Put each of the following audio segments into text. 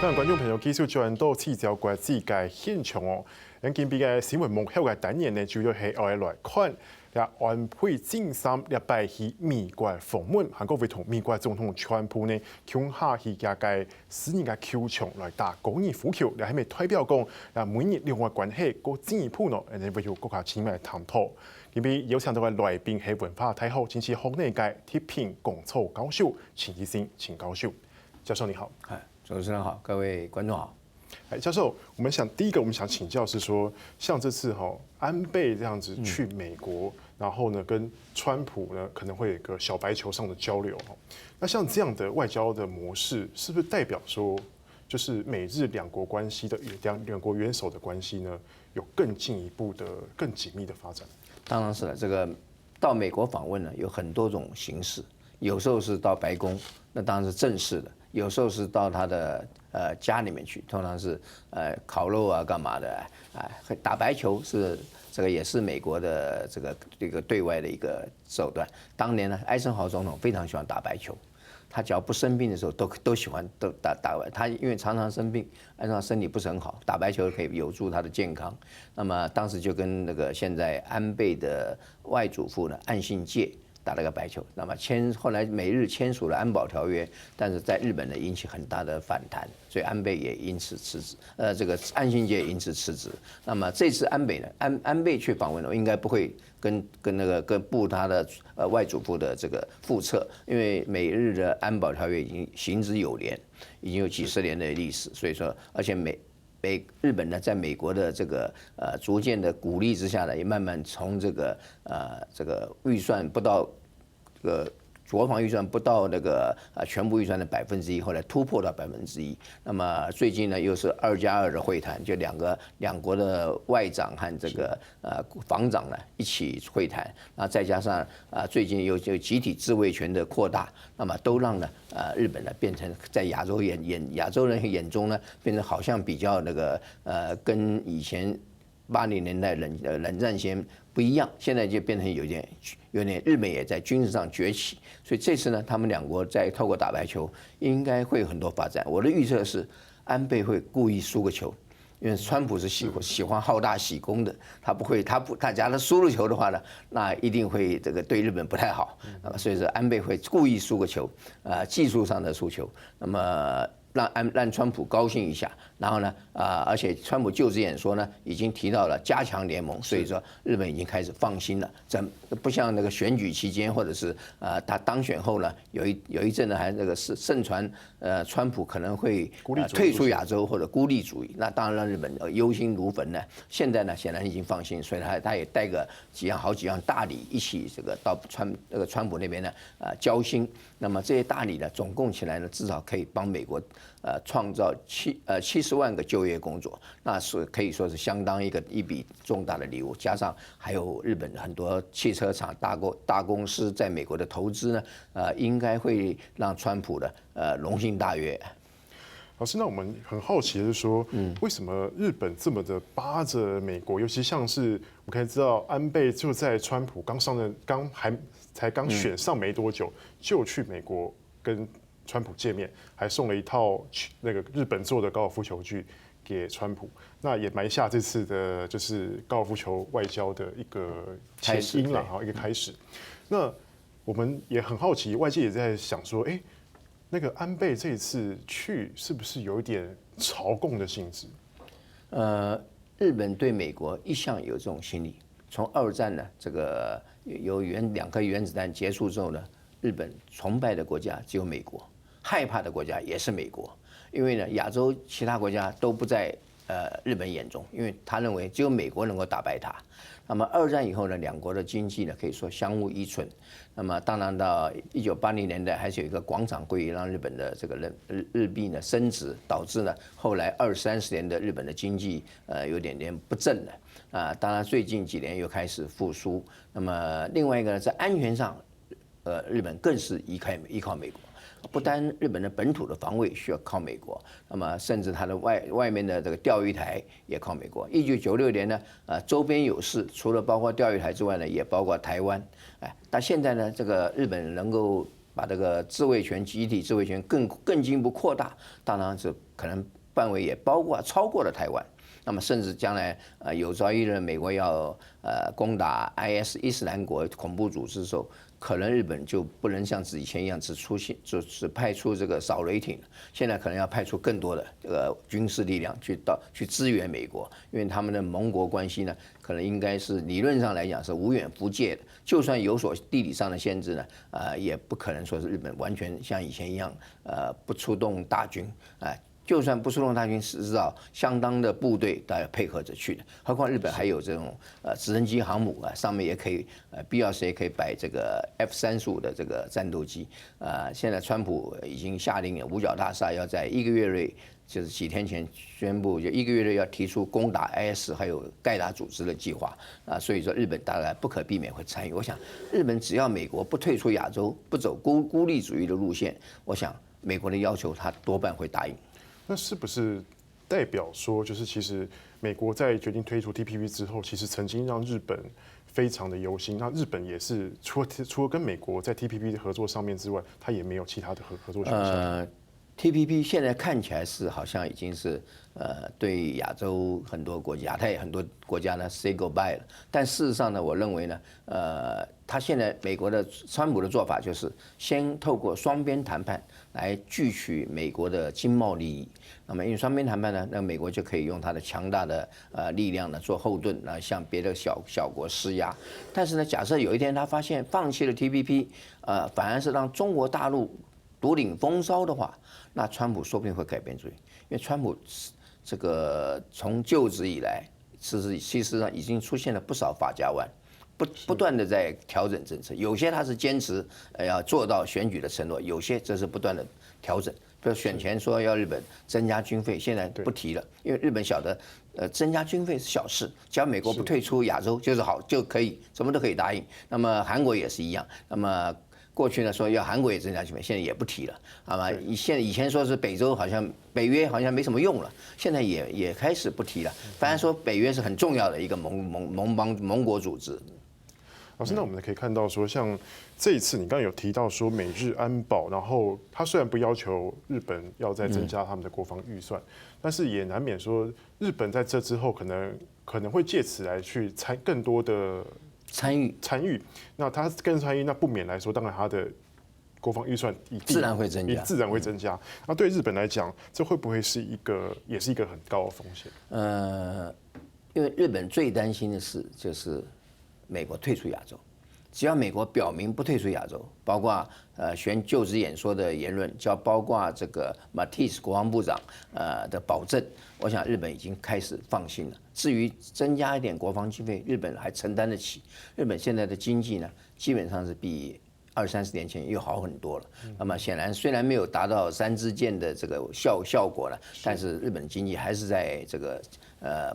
向观众朋友继续转到四条国际嘅现场哦。咱今边嘅新闻幕后嘅单元呢，主要係愛來看，安倍晉三禮拜去美國訪問，韓國會同美國總統川普呢，共下去嘅私人嘅球場來打高爾夫球，嚟係咪代表講每日兩岸關係個進一步呢？誒，會有更加親密嘅探討。今邊有請到嘅來賓係文化太后政治學內界貼評工作教授秦醫生，秦教授，教授你好。主持人好，各位观众好。教授，第一个我们想请教是说，像这次安倍这样子去美国，然后呢跟川普呢可能会有一个小白球上的交流那像这样的外交的模式，是不是代表说，就是美日两国关系的两国元首的关系呢，有更进一步的、更紧密的发展？当然是了，这个到美国访问呢有很多种形式，有时候是到白宫，那当然是正式的。有时候是到他的家里面去，通常是烤肉啊干嘛的打白球是这个也是美国的这个对外的一个手段。当年呢，艾森豪总统非常喜欢打白球，他只要不生病的时候都喜欢打。他因为常常生病，艾森豪身体不是很好，打白球可以有助他的健康。那么当时就跟那个现在安倍的外祖父呢岸信介打了个白球，那么后来美日签署了安保条约，但是在日本呢引起很大的反弹，所以安倍也因此辞职，这个岸信介也因此辞职。那么这次安倍呢，安倍去访问了，应该不会跟步他的外祖父的这个覆辙，因为美日的安保条约已经行之有年，已经有几十年的历史，所以说而且日本呢，在美国的这个逐渐的鼓励之下呢，也慢慢从这个预算不到国防预算不到那个全部预算的1%，后来突破到1%。那么最近呢，又是2+2的会谈，就两国的外长和这个防长呢一起会谈，那再加上最近又集体自卫权的扩大，那么都让呢日本呢变成在亚洲人眼中呢，变成好像比较那个跟以前80年代冷战前不一样，现在就变成有点日本也在军事上崛起，所以这次呢，他们两国在透过打白球，应该会有很多发展。我的预测是，安倍会故意输个球，因为川普是喜欢好大喜功的，他假如输了球的话呢，那一定会这个对日本不太好，那么所以说安倍会故意输个球，技术上的输球，那么让川普高兴一下，然后呢，而且川普就职演说呢，已经提到了加强联盟，所以说日本已经开始放心了。不像那个选举期间，或者是他当选后呢，有一阵呢还那个盛传川普可能会退出亚洲或者孤立主义，那当然让日本忧心如焚呢。现在呢，显然已经放心，所以他也带个好几样大礼一起这个到川普那边呢交心。那么这些大礼呢，总共起来呢，至少可以帮美国创造70万个就业工作，那是可以说是相当一笔重大的礼物。加上还有日本很多汽车厂大公司在美国的投资呢，应该会让川普的龙心大悦。老师，那我们很好奇的是说，为什么日本这么的扒着美国？尤其像是我可以知道，安倍就在川普刚上任、才刚选上没多久，就去美国跟川普见面，还送了一套那个日本做的高尔夫球具给川普，那也埋下这次的就是高尔夫球外交的一个前因了一个开始。那我们也很好奇，外界也在想说，那个安倍这一次去是不是有一点朝贡的性质？日本对美国一向有这种心理。从2战呢，这个有2颗原子弹结束之后呢，日本崇拜的国家只有美国，害怕的国家也是美国。因为呢，亚洲其他国家都不在日本眼中，因为他认为只有美国能够打败他。那么2战以后呢，两国的经济呢可以说相互依存。那么当然到1980年代还是有一个广场会议，让日本的这个日币呢升值，导致呢后来20-30年的日本的经济有点不振了。当然最近几年又开始复苏。那么另外一个呢，在安全上，日本更是依靠美国。不单日本的本土的防卫需要靠美国，那么甚至它的外面的这个钓鱼台也靠美国。1996年呢，周边有事，除了包括钓鱼台之外呢，也包括台湾。但现在呢，这个日本能够把这个自卫权、集体自卫权更进一步扩大，当然是可能范围也超过了台湾。那么甚至将来有朝一日美国要攻打 IS 伊斯兰国恐怖组织的时候，可能日本就不能像以前一样只派出这个扫雷艇，现在可能要派出更多的军事力量去支援美国，因为他们的盟国关系呢，可能应该是理论上来讲是无远弗届的，就算有所地理上的限制呢，也不可能说是日本完全像以前一样不出动大军就算不出动大军，至少相当的部队大家配合着去的。何况日本还有这种直升机航母上面也可以必要时也可以摆这个 F-35的这个战斗机现在川普已经下令了，五角大厦要在1个月内，就是几天前宣布，就1个月内要提出攻打 IS 还有盖达组织的计划所以说日本大概不可避免会参与。我想日本只要美国不退出亚洲，不走孤立主义的路线，我想美国的要求他多半会答应。那是不是代表说，就是其实美国在决定推出 TPP 之后，其实曾经让日本非常的忧心。那日本也是除了跟美国在 TPP 的合作上面之外，它也没有其他的合作选项。TPP 现在看起来是好像已经是对亚洲很多国家、亚太很多国家呢 say goodbye 了。但事实上呢，我认为呢，他现在美国的川普的做法就是先透过双边谈判来聚取美国的经贸利益。那么因为双边谈判呢，那美国就可以用它的强大的力量呢做后盾，来向别的小国施压。但是呢，假设有一天他发现放弃了 TPP，反而是让中国大陆独领风骚的话，那川普说不定会改变主意。因为川普这个从就职以来，其实上已经出现了不少法家湾，不断的在调整政策。有些他是坚持要做到选举的承诺，有些则是不断的调整。比如选前说要日本增加军费，现在不提了，因为日本晓得增加军费是小事，只要美国不退出亚洲就是好，就可以什么都可以答应。那么韩国也是一样，那么过去呢说要韩国也增加军费，现在也不提了，好吗？以前说是北约好像没什么用了，现在也开始不提了。反正说北约是很重要的一个盟国组织。老师，那我们可以看到说，像这一次你刚刚有提到说美日安保，然后他虽然不要求日本要再增加他们的国防预算，但是也难免说日本在这之后可能会借此来去更多的参与。那他更参与，那不免来说，当然他的国防预算自然会增加。那对日本来讲，这会不会是也是一个很高的风险？因为日本最担心的是就是美国退出亚洲。只要美国表明不退出亚洲，包括就职演说的言论，包括这个马蒂斯国防部长的保证，我想日本已经开始放心了。至于增加一点国防经费，日本还承担得起。日本现在的经济呢，基本上是比20-30年前又好很多了。那么显然，虽然没有达到3支箭的这个效果了，但是日本经济还是在这个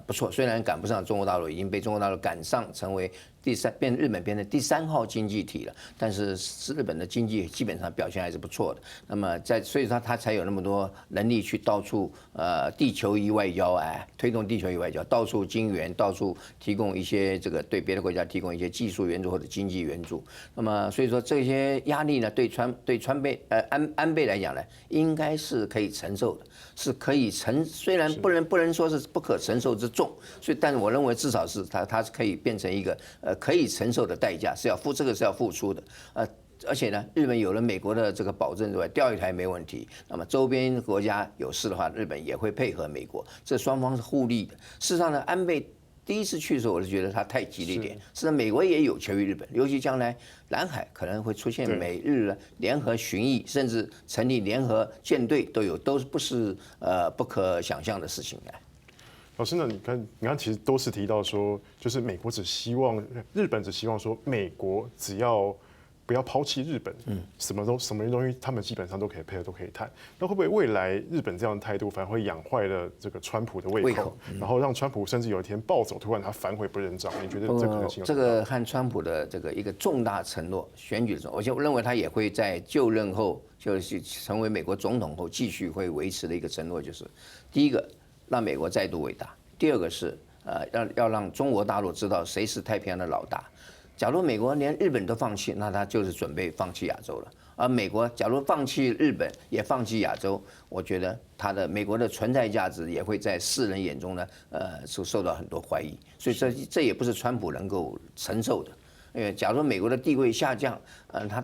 不错。虽然赶不上中国大陆，已经被中国大陆赶上，成为日本变成第3号经济体了。但是日本的经济基本上表现还是不错的。那么所以说他才有那么多能力去到处地球仪外交，推动地球仪外交，到处经援，到处提供一些这个对别的国家提供一些技术援助或者经济援助。那么所以说这些压力呢，对安倍来讲呢，应该是可以承受的，是可以虽然不能说是不可承受之重，但是我认为至少是它是可以变成一个可以承受的代价，这个是要付出的。而且呢，日本有了美国的这个保证之外，钓鱼台没问题。那么周边国家有事的话，日本也会配合美国，这双方是互利的。事实上呢，安倍第一次去的时候，我就觉得他太急了一点。实际上，美国也有求于日本，尤其将来南海可能会出现美日联合巡弋，甚至成立联合舰队都不是不可想象的事情。老师呢？你看，其实都是提到说，就是日本只希望说，美国只要不要抛弃日本，什么东西他们基本上都可以配合，都可以谈。那会不会未来日本这样的态度，反而会养坏了这个川普的胃口，然后让川普甚至有一天暴走，突然他反悔不认账？你觉得这可能性？这个和川普的这个一个重大承诺，选举的时候，我认为他也会在就任后，就是成为美国总统后，继续会维持的一个承诺，就是第一个，让美国再度伟大；第二个是要让中国大陆知道谁是太平洋的老大。假如美国连日本都放弃，那他就是准备放弃亚洲了。而美国假如放弃日本，也放弃亚洲，我觉得美国的存在价值也会在世人眼中呢，受到很多怀疑。所以这也不是川普能够承受的。因为假如美国的地位下降，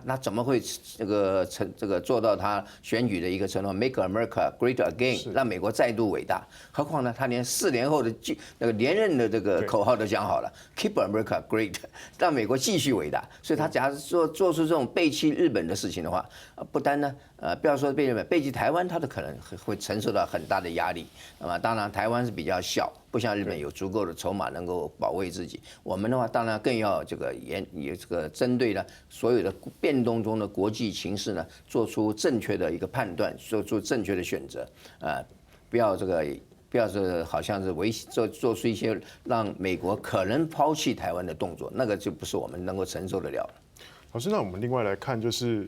他怎么会这个做到他选举的一个承诺 “Make America Great Again”， 让美国再度伟大？何况呢，他连4年后的那个连任的这个口号都讲好了 “Keep America Great”， 让美国继续伟大。所以他假如做出这种背弃日本的事情的话，不单呢，不要说背弃日本，背弃台湾，他都可能会承受到很大的压力。那么当然，台湾是比较小，不像日本有足够的筹码能够保卫自己。我们的话，当然更要这个针对呢所有的变动中的国际形势呢，做出正确的一个判断，做出正确的选择，不要好像是做出一些让美国可能抛弃台湾的动作，那个就不是我们能够承受得了的。老师，那我们另外来看，就是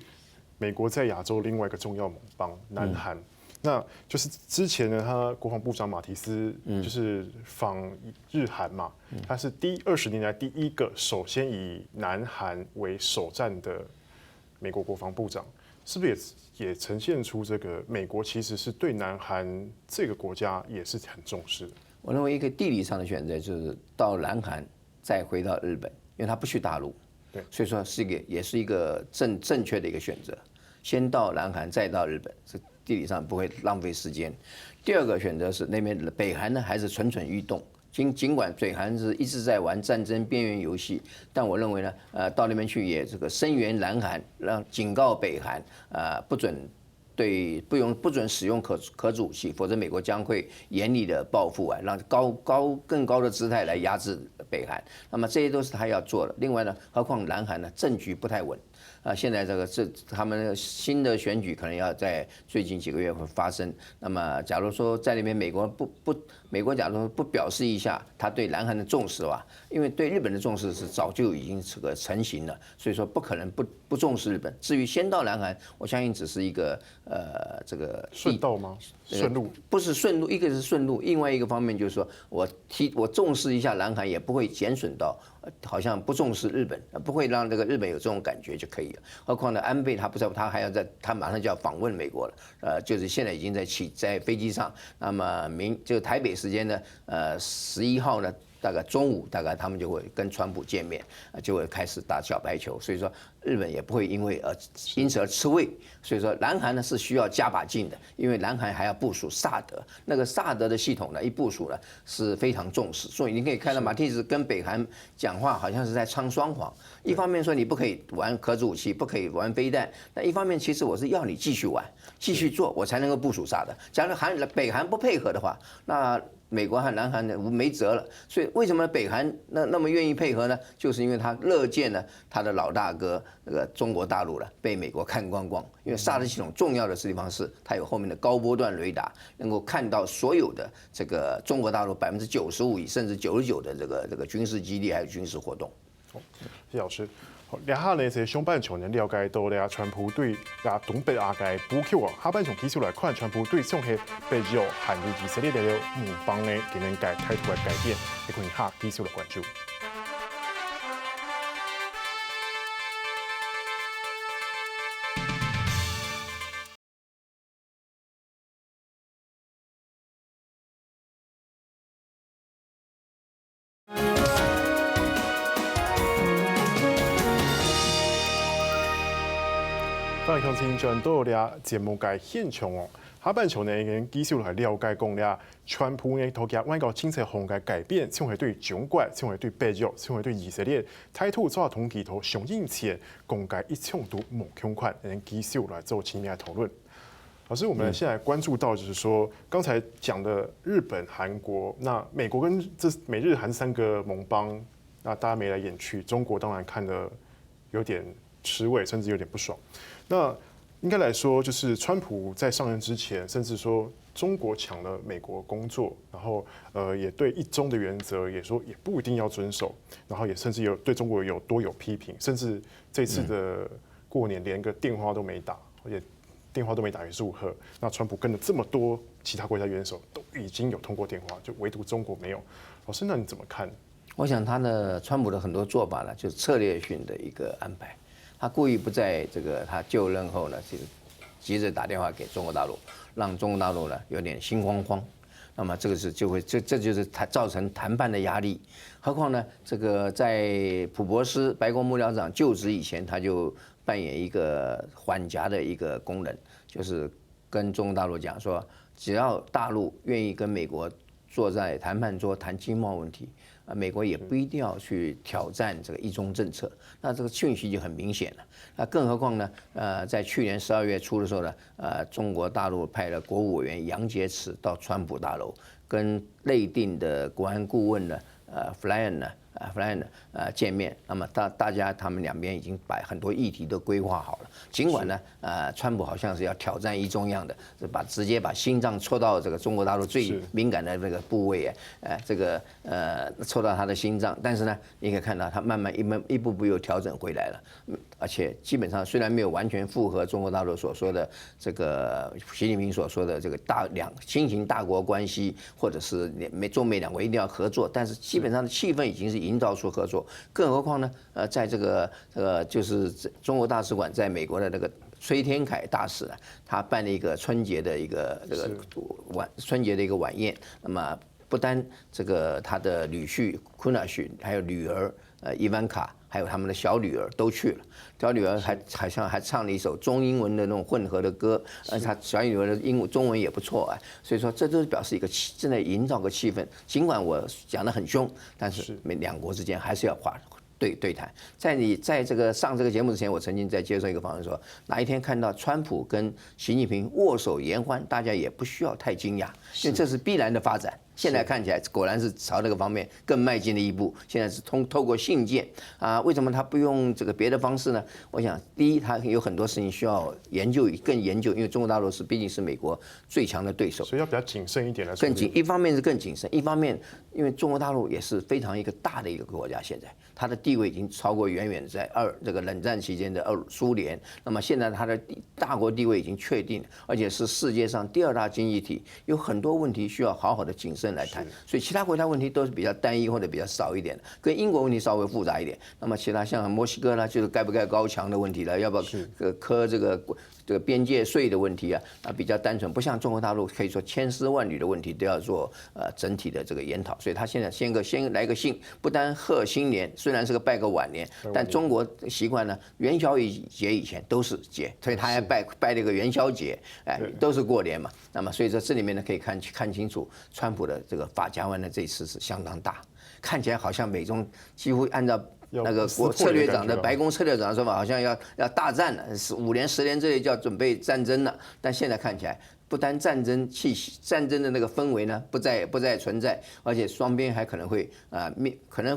美国在亚洲另外一个重要盟邦南韩。那就是之前呢，他国防部长马提斯就是访日韩嘛，他是20年来第一个首先以南韩为首战的美国国防部长，是不是也呈现出这个美国其实是对南韩这个国家也是很重视的？我认为一个地理上的选择就是到南韩，再回到日本，因为他不去大陆，对，所以说也是一个正确的一个选择，先到南韩，再到日本。地理上不会浪费时间。第二个选择是那边北韩呢，还是蠢蠢欲动。尽管北韩是一直在玩战争边缘游戏，但我认为呢，到那边去也这个声援南韩，警告北韩，不准使用核武器，否则美国将会严厉的报复让更高的姿态来压制北韩。那么这些都是他要做的。另外呢，何况南韩呢政局不太稳。现在他们新的选举可能要在最近几个月会发生。那么，假如说在那边美国假如说不表示一下他对南韩的重视的话，因为对日本的重视是早就已经这个成型了，所以说不可能不重视日本。至于先到南韩，我相信只是一个这个顺道吗？顺路不是顺路，一个是顺路，另外一个方面就是说我重视一下南韩，也不会减损到好像不重视日本，不会让这个日本有这种感觉就可以了。何况呢，安倍他还要他马上就要访问美国了，就是现在已经在飞机上。那么就台北时间呢，11号呢，大概中午，大概他们就会跟川普见面，就会开始打小白球。所以说日本也不会因此而吃味。所以说南韩呢是需要加把劲的，因为南韩还要部署萨德，那个萨德的系统呢一部署呢是非常重视。所以你可以看到马蒂斯跟北韩讲话好像是在唱双簧，一方面说你不可以玩核子武器，不可以玩飞弹，那一方面其实我是要你继续玩，继续做，我才能够部署萨德。假如北韩不配合的话，那美国和南韩呢没辙了。所以为什么北韩那么愿意配合呢？就是因为他乐见呢他的老大哥那个中国大陆了被美国看光光。因为萨德系统重要的地方是它有后面的高波段雷达，能够看到所有的这个中国大陆95%甚至99%的这个军事基地还有军事活动。谢老师。两下呢，在上半场呢了解到咧，川普对东北亚嘅补救啊，下半场繼續來看川普對上係北約韓日以色列嘅盟邦呢，佢哋嘅態度嘅改變，你可以下繼續來關注。歡迎收聽轉到咧節目嘅現場哦。下半場呢，已經繼續來了解講咧，川普呢頭家外交政策上嘅改變，像係對中國，像係對北約，像係對以色列，態度做同其頭上映前公開一向都冇相關，能繼續來做前面嘅討論。老師，我們現在關注到就是說，剛才講的日本、韓國，那美國跟這美日韓3個盟邦，那大家眉來眼去，中國當然看得有點吃味，甚至有點不爽。那應該來說，就是川普在上任之前，甚至說中國搶了美國工作，然後也對一中的原則也說也不一定要遵守，然後也甚至對中國有批評，甚至這次的過年連個電話都沒打，也電話都沒打給祝賀。那川普跟了這麼多其他國家元首都已經有通過電話，就唯獨中國沒有。老師，那你怎麼看？我想川普的很多做法呢，就是策略性的一個安排。他故意不在这个他就任后呢，就急着打电话给中国大陆，让中国大陆呢有点心慌慌。那么这个是就会这就是造成谈判的压力。何况呢，这个在普博斯白宫幕僚长就职以前，他就扮演一个缓夹的一个功能，就是跟中国大陆讲说，只要大陆愿意跟美国坐在谈判桌谈经贸问题，美国也不一定要去挑战这个一中政策。那这个讯息就很明显了。那更何况呢？在去年12月初的时候呢，中国大陆派了国务委员杨洁篪到川普大楼，跟内定的国安顾问呢，弗莱恩见面。那么大家他们两边已经把很多议题都规划好了。尽管呢，川普好像是要挑战一中样的，直接把心脏戳到这个中国大陆最敏感的那个部位，戳到他的心脏。但是呢，你可以看到他慢慢一步步又调整回来了。而且基本上虽然没有完全符合中国大陆所说的这个习近平所说的这个新型大国关系，或者是中美两国一定要合作，但是基本上的气氛已经是营造出合作。更何况呢，在这个就是中国大使馆在美国的那个崔天凯大使啊，他办了一个春节的一个晚宴。那么不单这个他的女婿库纳许，还有女儿伊万卡，还有他们的小女儿都去了。小女儿好像还唱了一首中英文的那种混合的歌，她小女儿的中文也不错啊。所以说这都是表示一个正在营造个气氛。尽管我讲得很凶，但是两国之间还是要对谈。在这个上这个节目之前，我曾经在接受一个访问说，哪一天看到川普跟习近平握手言欢，大家也不需要太惊讶，因为这是必然的发展。现在看起来果然是朝那个方面更迈进了一步。现在是透过信件啊，为什么他不用这个别的方式呢？我想，第一，他有很多事情需要更研究，因为中国大陆毕竟是美国最强的对手，所以要比较谨慎一点来。一方面是更谨慎，一方面因为中国大陆也是非常一个大的一个国家，现在它的地位已经超过远远在这个冷战期间的苏联。那么现在它的大国地位已经确定，而且是世界上第2大经济体，有很多问题需要好好的谨慎来谈。所以其他国家问题都是比较单一或者比较少一点的，跟英国问题稍微复杂一点。那么其他像墨西哥呢，就是盖不盖高墙的问题了，要不要科这个边界税的问题啊，比较单纯，不像中国大陆可以说千丝万缕的问题都要做整体的这个研讨。所以他现在先来个信，不单贺新年，虽然是个拜个晚年，但中国习惯呢，元宵节以前都是节，所以他还拜了一个元宵节，都是过年嘛。那么所以说这里面呢可以看清楚，川普的这个法家湾的这次是相当大，看起来好像美中几乎按照那个策略长的白宫策略长的说法，好像要大战了，5年10年之内就要准备战争了。但现在看起来，不单战争的那个氛围呢不再存在，而且双边还可能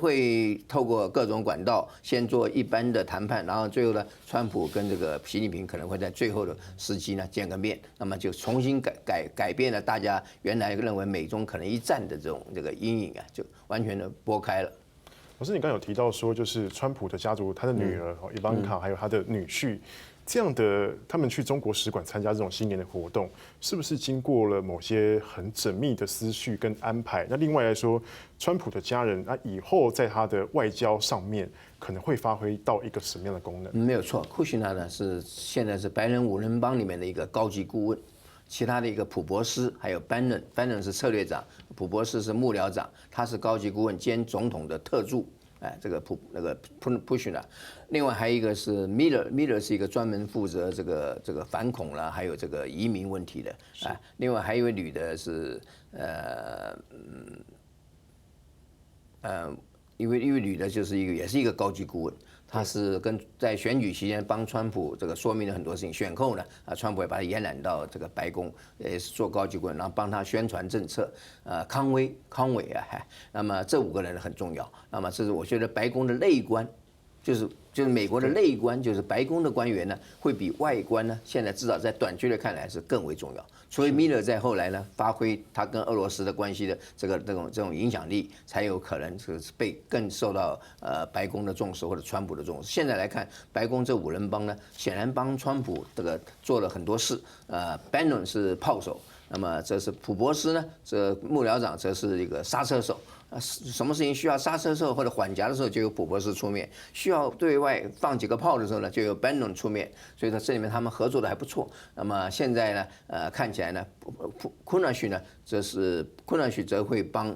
会透过各种管道先做一般的谈判，然后最后呢，川普跟这个习近平可能会在最后的时机呢见个面，那么就重新改变了大家原来认为美中可能一战的这个阴影啊，就完全的拨开了。老师，你刚有提到说，就是川普的家族，他的女儿伊万卡，还有他的女婿，这样的他们去中国使馆参加这种新年的活动，是不是经过了某些很缜密的思绪跟安排？那另外来说，川普的家人，那以后在他的外交上面可能会发挥到一个什么样的功能？没有错，库什纳呢现在是白人5人帮里面的一个高级顾问。其他的一个普博斯，还有班嫩是策略长，普博斯是幕僚长，他是高级顾问兼总统的特助。这个Pushner， 另外还有一个是 Miller 是一个专门负责这个反恐啦，还有这个移民问题的。另外还有一位女的是一位女的就是也是一个高级顾问。他是在选举期间帮川普这个说明了很多事情，选后呢，川普也把他延揽到这个白宫，也是做高级顾问，然后帮他宣传政策。康伟那么这5个人很重要。那么这是我觉得白宫的内官，就是美国的内官，就是白宫的官员呢，会比外官呢，现在至少在短期内看来是更为重要。所以米勒在后来呢，发挥他跟俄罗斯的关系的这种影响力，才有可能是更受到白宫的重视或者川普的重视。现在来看，白宫这5人帮呢，显然帮川普这个做了很多事。Bannon 是炮手。那么这是普博斯呢，这幕僚长则是一个刹车手。什么事情需要刹车的时候或者缓夹的时候，就有普博士出面；需要对外放几个炮的时候呢，就有 Bannon 出面。所以说这里面他们合作的还不错。那么现在呢，看起来呢，Kunesh 呢，Kunesh 则会帮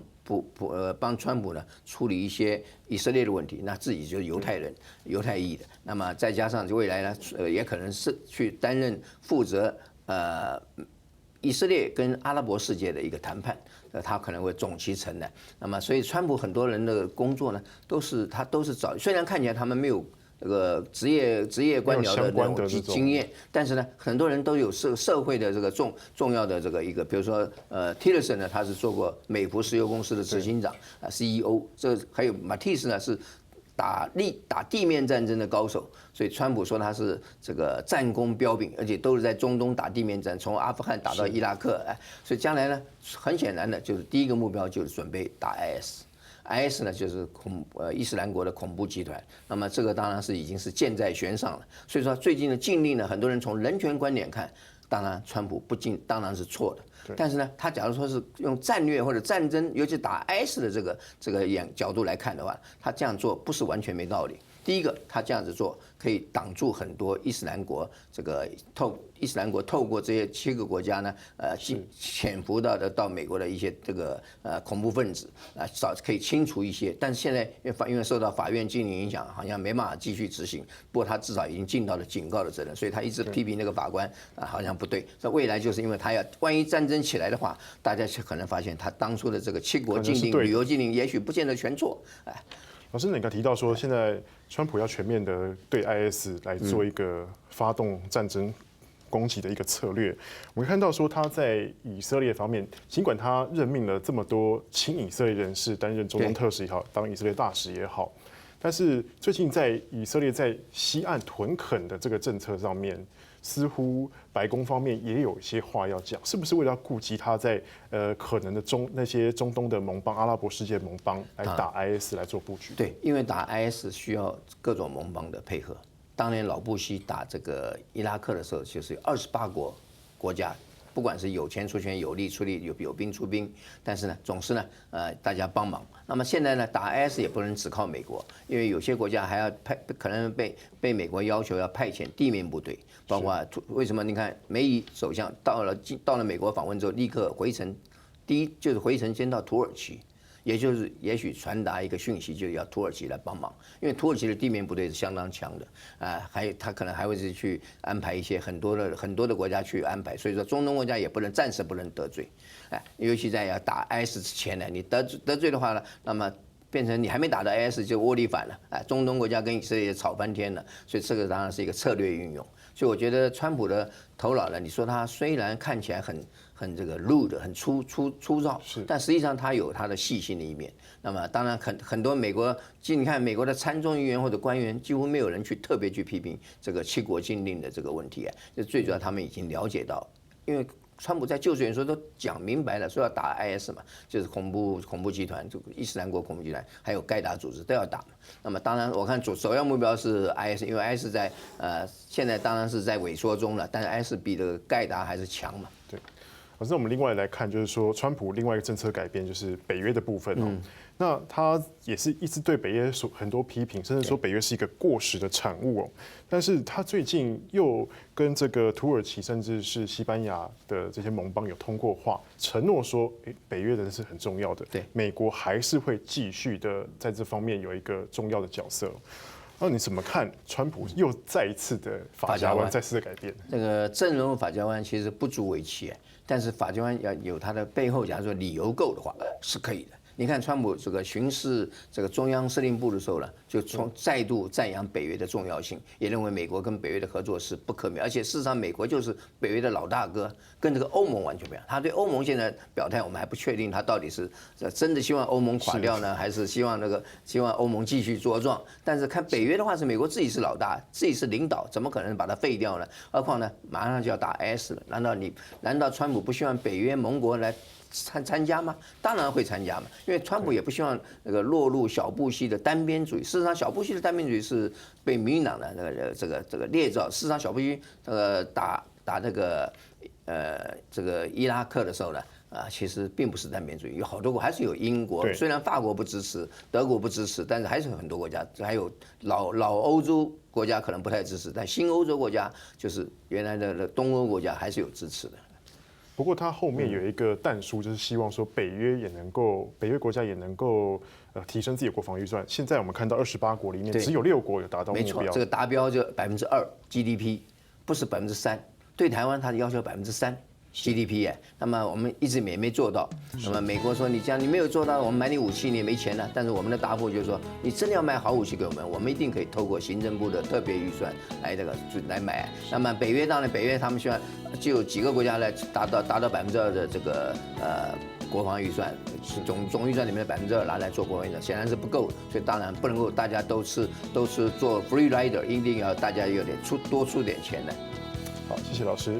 川普呢处理一些以色列的问题，那自己就是犹太人、犹太裔的。那么再加上未来呢，也可能是去担任负责以色列跟阿拉伯世界的一个谈判，他可能会总其成的。那么，所以川普很多人的工作呢，都是找，虽然看起来他们没有这个职业官僚的那种经验，但是呢，很多人都有社会的这个重要的这个一个，比如说Tillerson 呢，他是做过美孚石油公司的执行长CEO， 这还有 Mattis 呢是打地面战争的高手，所以川普说他是这个战功彪炳，而且都是在中东打地面战，从阿富汗打到伊拉克，所以将来呢，很显然的就是第一个目标就是准备打 IS 呢就是伊斯兰国的恐怖集团，那么这个当然是已经是箭在弦上了。所以说最近的禁令呢，很多人从人权观点看，当然川普不禁当然是错的。但是呢，他假如说是用战略或者战争，尤其打 IS 的这个角度来看的话，他这样做不是完全没道理。第一个，他这样子做可以挡住很多伊斯兰国伊斯兰国透过这些7个国家呢，潜伏到美国的一些这个恐怖分子可以清除一些。但是现在因为受到法院禁令影响，好像没办法继续执行。不过他至少已经尽到了警告的责任，所以他一直批评那个法官好像不对。那未来就是因为他万一战争起来的话，大家可能发现他当初的这个7国禁令、旅游禁令，也许不见得全错。老师，你刚提到说，现在川普要全面的对 IS 来做一个发动战争攻击的一个策略。我们看到说，他在以色列方面，尽管他任命了这么多亲以色列人士担任中东特使也好，当以色列大使也好，但是最近在以色列在西岸屯垦的这个政策上面，似乎白宫方面也有一些话要讲，是不是为了要顾及他在可能的那些中东的盟邦、阿拉伯世界盟邦来打 IS 来做布局？对，因为打 IS 需要各种盟邦的配合。当年老布希打这个伊拉克的时候，就是有28国家，不管是有钱出钱、有力出力、有兵出兵，但是呢，总是呢，大家帮忙。那么现在呢，打 IS 也不能只靠美国，因为有些国家还要可能被美国要求要派遣地面部队，包括为什么？你看梅伊首相到了美国访问之后，立刻回程，第一就是回程先到土耳其。也就是也许传达一个讯息，就是要土耳其来帮忙，因为土耳其的地面部队是相当强的，他可能还会是去安排一些很多的国家去安排，所以说中东国家也暂时不能得罪，尤其在要打 IS 之前呢，你得罪的话呢，那么变成你还没打到 IS 就窝里反了，中东国家跟以色列吵翻天了，所以这个当然是一个策略运用。所以我觉得川普的头脑呢，你说他虽然看起来很这个 rude 很粗糙，但实际上他有他的细心的一面。那么当然很多美国，你看美国的参众议员或者官员，几乎没有人特别去批评这个7国禁令的这个问题就最主要他们已经了解到，因为川普在就职演说都讲明白了，说要打 IS 嘛，就是恐怖集团，伊斯兰国恐怖集团，还有盖达组织都要打嘛。那么当然，我看首要目标是 IS， 因为 IS 在现在当然是在萎缩中了，但是 IS 比这个盖达还是强嘛。对。可是我们另外来看，就是说，川普另外一个政策改变就是北约的部分那他也是一直对北约很多批评，甚至说北约是一个过时的产物但是他最近又跟这个土耳其甚至是西班牙的这些盟邦有通过话，承诺说，北约的是很重要的，对，美国还是会继续的在这方面有一个重要的角色。那你怎么看川普又再一次的法家湾再次的改变？这个正融入法家湾其实不足为奇但是法家湾要有它的背后，假如说理由够的话，是可以的。你看川普这个巡视这个中央司令部的时候呢，就再度赞扬北约的重要性，也认为美国跟北约的合作是不可免，而且事实上美国就是北约的老大哥，跟这个欧盟完全不一样。他对欧盟现在表态，我们还不确定他到底是真的希望欧盟垮掉呢，还是希望欧盟继续茁壮。但是看北约的话，是美国自己是老大，自己是领导，怎么可能把它废掉呢？何况呢，马上就要打 IS 了，难道川普不希望北约盟国来参加吗？当然会参加嘛，因为川普也不希望那个落入小布希的单边主义。事实上，小布希的单边主义是被民进党的这个列照。事实上，小布希打这个伊拉克的时候呢，其实并不是单边主义，有好多国还是有英国，对虽然法国不支持，德国不支持，但是还是有很多国家，还有老欧洲国家可能不太支持，但新欧洲国家就是原来的东欧国家还是有支持的。不过它后面有一个弹书，就是希望说北约国家也能够提升自己的国防预算。现在我们看到28国里面只有6国有达到目标，没错，这个达标就2%。GDP 不是3%，对台湾它的要求3%。GDP 哎，那么我们一直也没做到。那么美国说你这样你没有做到，我们买你武器你也没钱了。但是我们的答复就是说，你真的要买好武器给我们，我们一定可以透过行政部的特别预算来买。那么北约当然北约他们希望就有几个国家来达到2%的这个国防预算，总预算里面的2%拿来做国防预算，显然是不够的，所以当然不能够大家都是做 free rider， 一定要大家有点多出点钱来。好，谢谢老师。